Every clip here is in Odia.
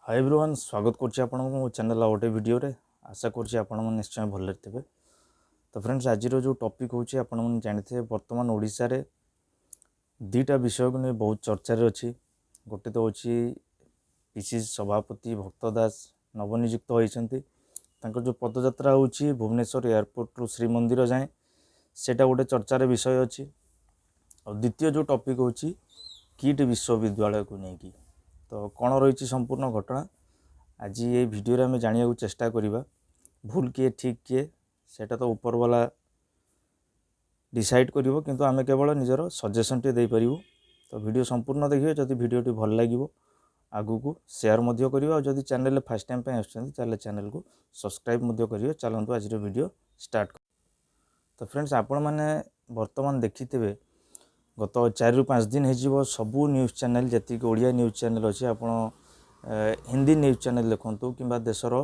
हाय एवरीवन स्वागत करछि आपन को चैनल गोटे वीडियो रे आशा करछि आपन मन निश्चय भल थे। तो फ्रेंड्स आज जो टॉपिक होछि आपन मन जानते वर्तमान ओडिशा रे दुईटा विषय को नहीं बहुत चर्चा रे अछि। गोटे तो होछि पीसीसी सभापति भक्त दास नवनियुक्त होइछन्ति। तांकर जो पदयात्रा होछि भुवनेश्वर एयरपोर्ट रु श्रीमंदिर जाए सेटा गोटे चर्चार विषय अछि। और द्वितीय जो टॉपिक होछि किट विश्वविद्यालय को नहीं तो कौन रही संपूर्ण घटना आज ये वीडियो आम जाना चेष्टा करवा। भूल किए ठीक किए सेटा तो ऊपर वाला डिसाइड करिवो, किंतु आमे केवल निजर सजेशन टे दे परिवो। तो वीडियो संपूर्ण देखिए, जदि वीडियो भल लगे आगु को शेयर मध्य करिवो। और जदि चैनल फर्स्ट टाइम पे आछन ताले चैनल को सब्सक्राइब मध्य करिवो। चलंतु आज वीडियो स्टार्ट। तो फ्रेंड्स आपण माने वर्तमान देखिथिबे गत 4 रु 5 दिन हो सबू न्यूज़ चैनल जी ओडिया न्यूज़ चैनल अच्छे आपण हिंदी न्यूज़ चैनल देखूँ कि देशर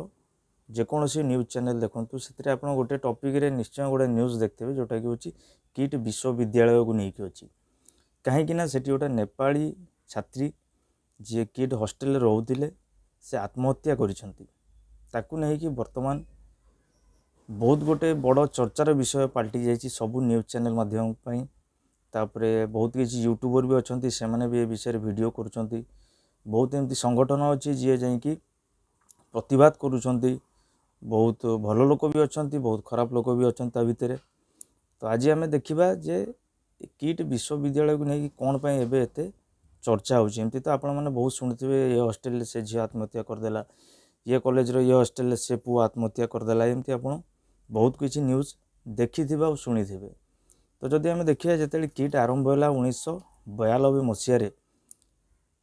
जेकोसी न्यूज़ चैनल देखूँ से आप गोटे टॉपिक रे निश्चय गोटे न्यूज़ देखते जोटा कि होची किट विश्वविद्यालय को लेकिन अच्छी। कहीं से गोटे नेपाली छात्री जी किट हॉस्टेल रोते से आत्महत्या कर वर्तमान बहुत गोटे बड़ चर्चार विषय पलटि जाइए सबू न्यूज़ चैनल माध्यम तापरे बहुत किसी यूट्यूबर भी अच्छा से मैंने भी ए विषय वीडियो करुँच। बहुत एमती संगठन अच्छी जी जाकि प्रतिवाद करुँच। बहुत भल लोक भी अच्छा, बहुत खराब लोक भी अच्छा भितर। तो आज आम देखा जे किट विश्वविद्यालय को लेकिन कौन पाई एबे एते चर्चा होती। तो आपण मैंने बहुत शुणुवे ये हॉस्टेल से झील आत्महत्या करदेला, ये कॉलेज रो ये हॉस्टेल से पुओ आत्महत्या करदेला, एमती आप बहुत किसी न्यूज़ देखि और शुणी थे। तो जदि आम देखिए जिते किट आरंभ है 1992 मसीह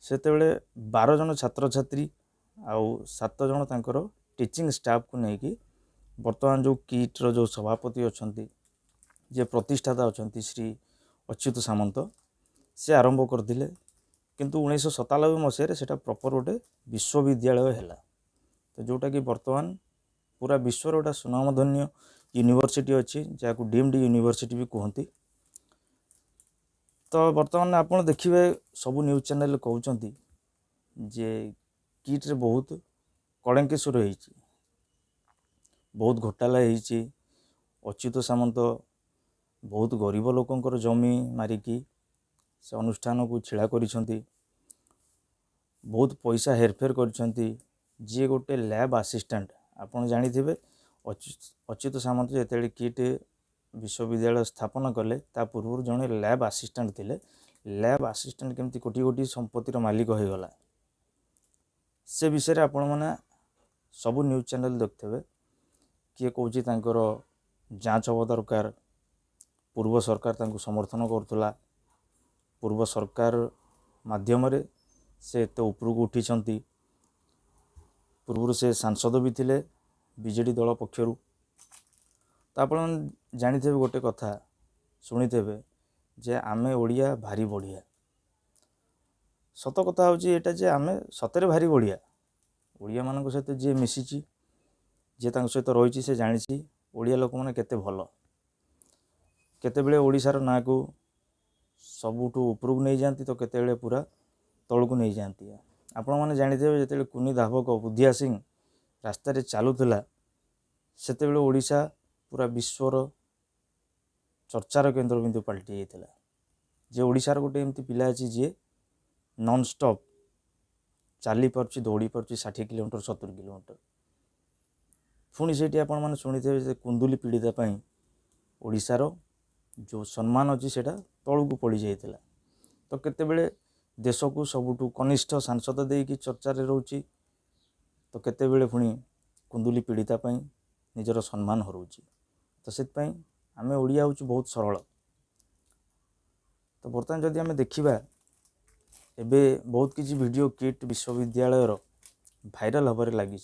से 12 जन छात्र छात्री आउ 7 जन तांकर टीचिंग स्टाफ को लेकिन वर्तमान जो किट रो जो सभापति अच्छा जे प्रतिष्ठाता अच्छा श्री अच्युत सामंत से आरंभ करते। किंतु 1997 मसीह से प्रॉपर गोटे विश्वविद्यालय है। तो जोटा कि वर्तमान पूरा विश्वर गोटा सुनामधन्य यूनिवर्सिटी अच्छी जहाँ डीम्ड यूनिवर्सिटी भी कहती। तो बर्तमान आप देखिए सबू न्यूज़ चैनल कहते जे किट रे बहुत कलंकेश्वर होती, बहुत घोटाला होती। अच्युत सामंत बहुत गरीब लोकंकर जमी मारिकी से अनुष्ठान को छिड़ा करिसेंती, बहुत पैसा हेरफेर करिसेंती। जी गोटे लैब आसिस्टेंट आपन जानिथिबे अच्युत सामंत जेतेबेले किट विश्वविद्यालय स्थापन कले ता पूर्व जड़े लैब आसिस्टेंट थिले। लैब आसिस्टेंट केमती कोटी कोटी संपत्तिर मालिक हो गला से विषय रे आपण माने सबू न्यूज़ चैनल देखते किए कौची तांकर जांच हवा दरकार। पूर्व सरकार तांको समर्थन करुला, पूर्व सरकार माध्यम रे से एत उपरक उठी। पूर्व से सांसद भी थिले बीजेडी दल पक्षर। तो आप जानिथे गोटे कथा शुणिथे जे आमे ओडिया भारी बढ़िया। सत कथा हूँ यहाँ जे आमे सतरे भारी बढ़िया। ओडिया मान सहित जी मिसी जी सहित रही से जानी ओडिया लोक मैंने केते भल, केतेबेले ओडिशार ना को सबुठू उपरक नहीं जाती तो केतेबेले पूरा तलू नहीं जाती। आपण मैंने जानिथे जो कुनी धावक बुधिया सिंह रास्तार चलूला सेतेबेले ओडिशा पूरा विश्वर चर्चार केन्द्रबिंदु पलटि जाइए। जे ओडिशार गोटे एमती पिला अच्छी जी नॉन स्टॉप चली पार्ची दौड़ी पार्ची 60 किलोमीटर 70 किलोमीटर। पुणी से आपण मैंने शुणिथे कुंदुली पीड़िता ओडिशार जो सम्मान अच्छी से तलू को पड़ जाता। तो केतेबेले देश को सबुठू कनिष्ठ सांसद देकी चर्चा रोचे तो केतेबेले पुणी कुंदुली पीड़िता निजर सम्मान हरोची। तो से आम ओडिया हूँ बहुत सरल। तो बर्तमान जदि आम देखा एबे बहुत किसी वीडियो किट विश्वविद्यालय भाइराल हबारे लगी।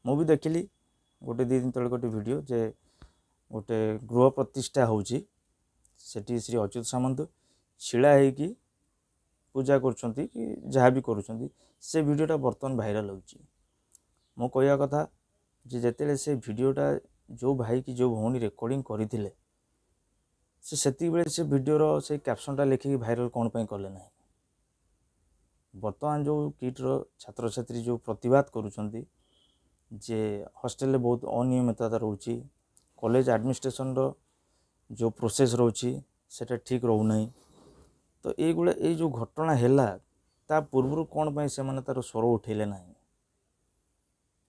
मु भी देखिली गोटे 2 दिन तले गोटे वीडियो जे गोटे गृह प्रतिष्ठा होची सेठी श्री अच्युत सामंत छिड़ा होगी पूजा करुँच कि जहाँ भी करुँच से वीडियोटा बर्तमान भाइराल होची। मो कहया कथा जे जेतेले से वीडियोटा जो भाई कि जो भौणी रेकर्डिंग करते से वीडियोर से कैप्शनटा लिखिकी भाइराल कौन पाई कले ना। ବର୍ତ୍ତମାନ ଯେଉଁ କିଟ୍ର ଛାତ୍ରଛାତ୍ରୀ ଯେଉଁ ପ୍ରତିବାଦ କରୁଛନ୍ତି ଯେ ହଷ୍ଟେଲରେ ବହୁତ ଅନିୟମିତତା ରହୁଛି, କଲେଜ ଆଡ଼ମିନିଷ୍ଟ୍ରେସନର ଯେଉଁ ପ୍ରୋସେସ୍ ରହୁଛି ସେଇଟା ଠିକ୍ ରହୁନାହିଁ। ତ ଏଇ ଯେଉଁ ଘଟଣା ହେଲା ତା ପୂର୍ବରୁ କ'ଣ ପାଇଁ ସେମାନେ ତା'ର ସ୍ୱର ଉଠେଇଲେ ନାହିଁ?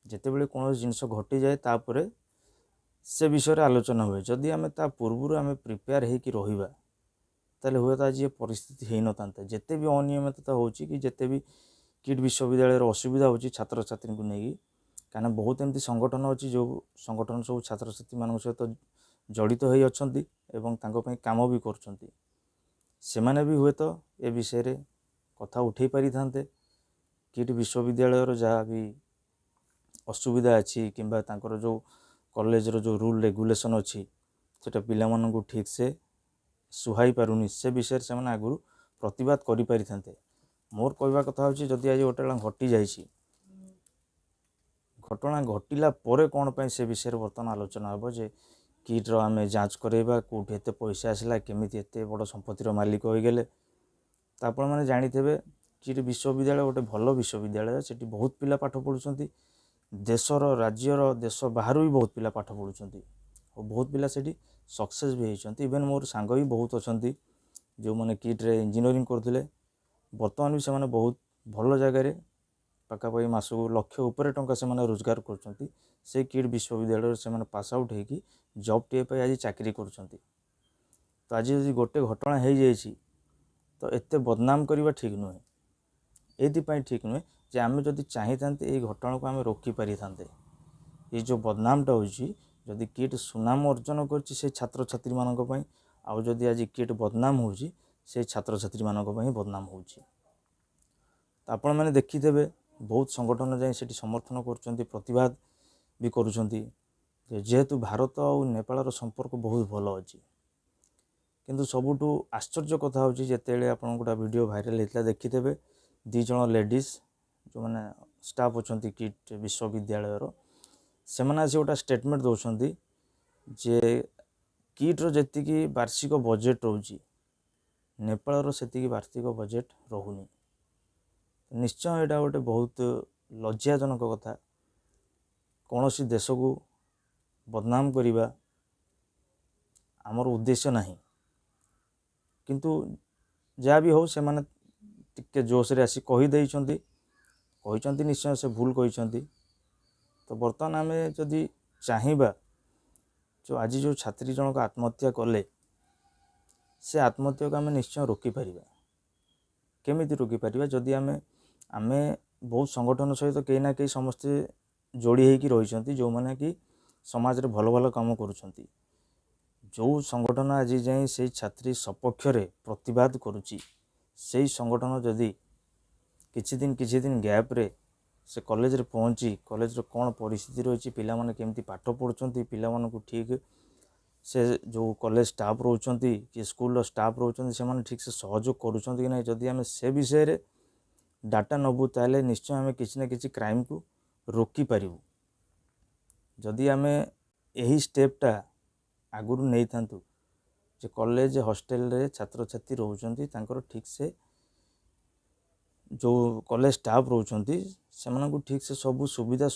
ଯେତେବେଳେ କୌଣସି ଜିନିଷ ଘଟିଯାଏ ତାପରେ ସେ ବିଷୟରେ ଆଲୋଚନା ହୁଏ। ଯଦି ଆମେ ତା ପୂର୍ବରୁ ଆମେ ପ୍ରିପେୟାର ହେଇକି ରହିବା ତାହେଲେ ହୁଏତ ଆଜି ଏ ପରିସ୍ଥିତି ହେଇନଥାନ୍ତା। ଯେତେ ବି ଅନିୟମିତତା ହେଉଛି କି ଯେତେ ବି କିଟ୍ ବିଶ୍ୱବିଦ୍ୟାଳୟରେ ଅସୁବିଧା ହେଉଛି ଛାତ୍ରଛାତ୍ରୀଙ୍କୁ ନେଇକି, କାରଣ ବହୁତ ଏମିତି ସଂଗଠନ ଅଛି ଯେଉଁ ସଂଗଠନ ସବୁ ଛାତ୍ରଛାତ୍ରୀମାନଙ୍କ ସହିତ ଜଡ଼ିତ ହୋଇ ଅଛନ୍ତି ଏବଂ ତାଙ୍କ ପାଇଁ କାମ ବି କରୁଛନ୍ତି। ସେମାନେ ବି ହୁଏତ ଏ ବିଷୟରେ କଥା ଉଠାଇ ପାରିଥାନ୍ତେ। କିଟ୍ ବିଶ୍ୱବିଦ୍ୟାଳୟର ଯାହା ବି ଅସୁବିଧା ଅଛି କିମ୍ବା ତାଙ୍କର ଯେଉଁ କଲେଜର ଯେଉଁ ରୁଲ୍ ରେଗୁଲେସନ୍ ଅଛି ସେଇଟା ପିଲାମାନଙ୍କୁ ଠିକ୍ସେ ସୁହାଇ ପାରୁନି, ସେ ବିଷୟରେ ସେମାନେ ଆଗରୁ ପ୍ରତିବାଦ କରିପାରିଥାନ୍ତେ। ମୋର କହିବା କଥା ହେଉଛି ଯଦି ଆଜି ଗୋଟେ ଘଟିଯାଇଛି, ଘଟଣା ଘଟିଲା ପରେ କ'ଣ ପାଇଁ ସେ ବିଷୟରେ ବର୍ତ୍ତମାନ ଆଲୋଚନା ହେବ ଯେ କିଟ୍ର ଆମେ ଯାଞ୍ଚ କରାଇବା, କେଉଁଠି ଏତେ ପଇସା ଆସିଲା, କେମିତି ଏତେ ବଡ଼ ସମ୍ପତ୍ତିର ମାଲିକ ହୋଇଗଲେ। ତ ଆପଣମାନେ ଜାଣିଥିବେ କିଟ୍ ବିଶ୍ୱବିଦ୍ୟାଳୟ ଗୋଟେ ଭଲ ବିଶ୍ୱବିଦ୍ୟାଳୟ, ସେଠି ବହୁତ ପିଲା ପାଠ ପଢ଼ୁଛନ୍ତି। ଦେଶର ରାଜ୍ୟର ଦେଶ ବାହାରୁ ବି ବହୁତ ପିଲା ପାଠ ପଢ଼ୁଛନ୍ତି ଆଉ ବହୁତ ପିଲା ସେଠି ସକ୍ସେସ୍ ବି ହେଇଛନ୍ତି। ଇଭେନ୍ ମୋର ସାଙ୍ଗ ବି ବହୁତ ଅଛନ୍ତି ଯେଉଁମାନେ କିଟ୍ରେ ଇଞ୍ଜିନିୟରିଂ କରୁଥିଲେ, ବର୍ତ୍ତମାନ ବି ସେମାନେ ବହୁତ ଭଲ ଜାଗାରେ ପାଖାପାଖି ମାସକୁ ଲକ୍ଷ ଉପରେ ଟଙ୍କା ସେମାନେ ରୋଜଗାର କରୁଛନ୍ତି। ସେଇ କିଟ୍ ବିଶ୍ୱବିଦ୍ୟାଳୟରେ ସେମାନେ ପାସ୍ ଆଉଟ୍ ହେଇକି ଜବ୍ଟିଏ ପାଇଁ ଆଜି ଚାକିରି କରୁଛନ୍ତି। ତ ଆଜି ଯଦି ଗୋଟେ ଘଟଣା ହେଇଯାଇଛି ତ ଏତେ ବଦନାମ କରିବା ଠିକ୍ ନୁହେଁ। ଏଇଥିପାଇଁ ଠିକ୍ ନୁହେଁ ଯେ ଆମେ ଯଦି ଚାହିଁଥାନ୍ତେ ଏଇ ଘଟଣାକୁ ଆମେ ରୋକିପାରିଥାନ୍ତେ। ଏଇ ଯେଉଁ ବଦନାମଟା ହେଉଛି, ଯଦି କିଟ୍ ସୁନାମ ଅର୍ଜନ କରିଛି ସେଇ ଛାତ୍ରଛାତ୍ରୀମାନଙ୍କ ପାଇଁ, ଆଉ ଯଦି ଆଜି କିଟ୍ ବଦନାମ ହେଉଛି ସେଇ ଛାତ୍ରଛାତ୍ରୀମାନଙ୍କ ପାଇଁ ବଦନାମ ହେଉଛି। ତ ଆପଣମାନେ ଦେଖିଥିବେ ବହୁତ ସଂଗଠନ ଯାଇ ସେଠି ସମର୍ଥନ କରୁଛନ୍ତି, ପ୍ରତିବାଦ ବି କରୁଛନ୍ତି। ଯେହେତୁ ଭାରତ ଆଉ ନେପାଳର ସମ୍ପର୍କ ବହୁତ ଭଲ ଅଛି, କିନ୍ତୁ ସବୁଠୁ ଆଶ୍ଚର୍ଯ୍ୟ କଥା ହେଉଛି ଯେତେବେଳେ ଆପଣ ଗୋଟେ ଭିଡ଼ିଓ ଭାଇରାଲ୍ ହେଇଥିଲା ଦେଖିଥିବେ, 2 ଜଣ ଲେଡ଼ିଜ୍ ଯେଉଁମାନେ ଷ୍ଟାଫ୍ ଅଛନ୍ତି କିଟ୍ ବିଶ୍ୱବିଦ୍ୟାଳୟର, ସେମାନେ ଆସି ଗୋଟେ ଷ୍ଟେଟମେଣ୍ଟ ଦେଉଛନ୍ତି ଯେ କିଟ୍ର ଯେତିକି ବାର୍ଷିକ ବଜେଟ୍ ରହୁଛି ନେପାଳର ସେତିକି ବାର୍ଷିକ ବଜେଟ୍ ରହୁନି। ନିଶ୍ଚୟ ଏଇଟା ଗୋଟେ ବହୁତ ଲଜ୍ଜାଜନକ କଥା। କୌଣସି ଦେଶକୁ ବଦନାମ କରିବା ଆମର ଉଦ୍ଦେଶ୍ୟ ନାହିଁ, କିନ୍ତୁ ଯାହା ବି ହଉ ସେମାନେ ଟିକେ ଜୋସ୍ରେ ଆସି କହିଛନ୍ତି ନିଶ୍ଚୟ ସେ ଭୁଲ କହିଛନ୍ତି। ତ ବର୍ତ୍ତମାନ ଆମେ ଯଦି ଚାହିଁବା ଆଜି ଯେଉଁ ଛାତ୍ରୀ ଜଣକ ଆତ୍ମହତ୍ୟା କଲେ ସେ ଆତ୍ମହତ୍ୟାକୁ ଆମେ ନିଶ୍ଚୟ ରୋକିପାରିବା। କେମିତି ରୋକିପାରିବା? ଯଦି ଆମେ ବହୁତ ସଂଗଠନ ସହିତ କେହି ନା କେହି ସମସ୍ତେ ଯୋଡ଼ି ହେଇକି ରହିଛନ୍ତି ଯେଉଁମାନେ କି ସମାଜରେ ଭଲ ଭଲ କାମ କରୁଛନ୍ତି। ଯେଉଁ ସଂଗଠନ ଆଜି ଯାଇ ସେଇ ଛାତ୍ରୀ ସପକ୍ଷରେ ପ୍ରତିବାଦ କରୁଛି, ସେଇ ସଂଗଠନ ଯଦି କିଛି ଦିନ ଗ୍ୟାପ୍ରେ ସେ କଲେଜରେ ପହଞ୍ଚି କଲେଜର କ'ଣ ପରିସ୍ଥିତି ରହିଛି, ପିଲାମାନେ କେମିତି ପାଠ ପଢ଼ୁଛନ୍ତି, ପିଲାମାନଙ୍କୁ ଠିକ୍ ସେ ଯେଉଁ କଲେଜ ଷ୍ଟାଫ୍ ରହୁଛନ୍ତି କି ସ୍କୁଲର ଷ୍ଟାଫ୍ ରହୁଛନ୍ତି ସେମାନେ ଠିକ୍ ସେ ସହଯୋଗ କରୁଛନ୍ତି କି ନାହିଁ, ଯଦି ଆମେ ସେ ବିଷୟରେ ଡାଟା ନେବୁ ତାହେଲେ ନିଶ୍ଚୟ ଆମେ କିଛି ନା କିଛି କ୍ରାଇମ୍କୁ ରୋକିପାରିବୁ। ଯଦି ଆମେ ଏହି ଷ୍ଟେପ୍ଟା ଆଗରୁ ନେଇଥାନ୍ତୁ ଯେ କଲେଜ ହଷ୍ଟେଲରେ ଛାତ୍ରଛାତ୍ରୀ ରହୁଛନ୍ତି ତାଙ୍କର ଠିକ୍ସେ ଯେଉଁ କଲେଜ ଷ୍ଟାଫ୍ ରହୁଛନ୍ତି ସେମାନଙ୍କୁ ଠିକ୍ସେ ସବୁ ସୁବିଧା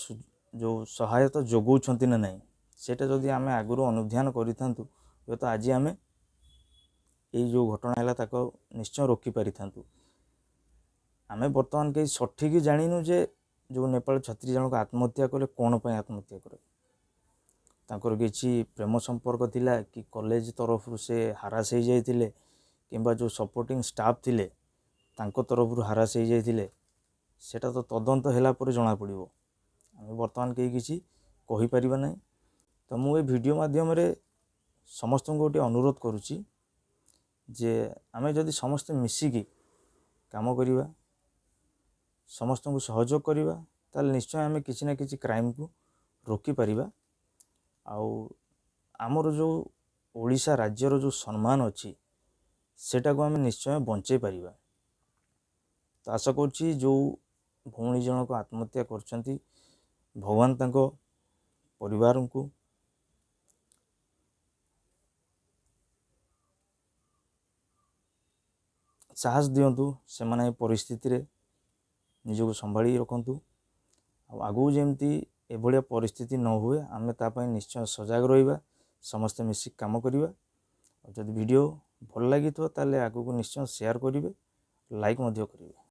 ଯେଉଁ ସହାୟତା ଯୋଗାଉଛନ୍ତି ନା ନାହିଁ, ସେଇଟା ଯଦି ଆମେ ଆଗରୁ ଅନୁଧ୍ୟାନ କରିଥାନ୍ତୁ ହୁଏତ ଆଜି ଆମେ ଏଇ ଯେଉଁ ଘଟଣା ହେଲା ତାକୁ ନିଶ୍ଚୟ ରୋକିପାରିଥାନ୍ତୁ। ଆମେ ବର୍ତ୍ତମାନ କେହି ସଠିକ୍ ଜାଣିନୁ ଯେ ଯେଉଁ ନେପାଳ ଛାତ୍ରୀ ଜଣକ ଆତ୍ମହତ୍ୟା କଲେ କ'ଣ ପାଇଁ ଆତ୍ମହତ୍ୟା କଲେ। ତାଙ୍କର କିଛି ପ୍ରେମ ସମ୍ପର୍କ ଥିଲା କି କଲେଜ ତରଫରୁ ସେ ହାରାସ ହେଇଯାଇଥିଲେ କିମ୍ବା ଯେଉଁ ସପୋର୍ଟିଂ ଷ୍ଟାଫ୍ ଥିଲେ ତାଙ୍କ ତରଫରୁ ହାରାସ ହେଇଯାଇଥିଲେ, ସେଇଟା ତ ତଦନ୍ତ ହେଲା ପରେ ଜଣାପଡ଼ିବ। ଆମେ ବର୍ତ୍ତମାନ କେହି କିଛି କହିପାରିବା ନାହିଁ। ତ ମୁଁ ଏ ଭିଡ଼ିଓ ମାଧ୍ୟମରେ ସମସ୍ତଙ୍କୁ ଗୋଟିଏ ଅନୁରୋଧ କରୁଛି ଯେ ଆମେ ଯଦି ସମସ୍ତେ ମିଶିକି କାମ କରିବା, ସମସ୍ତଙ୍କୁ ସହଯୋଗ କରିବା, ତାହେଲେ ନିଶ୍ଚୟ ଆମେ କିଛି ନା କିଛି କ୍ରାଇମ୍କୁ ରୋକିପାରିବା। ଆଉ ଆମର ଯେଉଁ ଓଡ଼ିଶା ରାଜ୍ୟର ଯେଉଁ ସମ୍ମାନ ଅଛି ସେଇଟାକୁ ଆମେ ନିଶ୍ଚୟ ବଞ୍ଚେଇ ପାରିବା। ତ ଆଶା କରୁଛି ଯେଉଁ ଭଉଣୀ ଜଣକ ଆତ୍ମହତ୍ୟା କରିଛନ୍ତି ଭଗବାନ ତାଙ୍କ ପରିବାରଙ୍କୁ ସାହସ ଦିଅନ୍ତୁ, ସେମାନେ ଏ ପରିସ୍ଥିତିରେ ନିଜକୁ ସମ୍ଭାଳି ରଖନ୍ତୁ। ଆଉ ଆଗକୁ ଯେମିତି ଏଭଳିଆ ପରିସ୍ଥିତି ନ ହୁଏ ଆମେ ତା ପାଇଁ ନିଶ୍ଚୟ ସଜାଗ ରହିବା, ସମସ୍ତେ ମିଶିକି କାମ କରିବା। ଆଉ ଯଦି ଭିଡ଼ିଓ ଭଲ ଲାଗିଥିବ ତାହେଲେ ଆଗକୁ ନିଶ୍ଚୟ ସେୟାର କରିବେ, ଲାଇକ୍ ମଧ୍ୟ କରିବେ।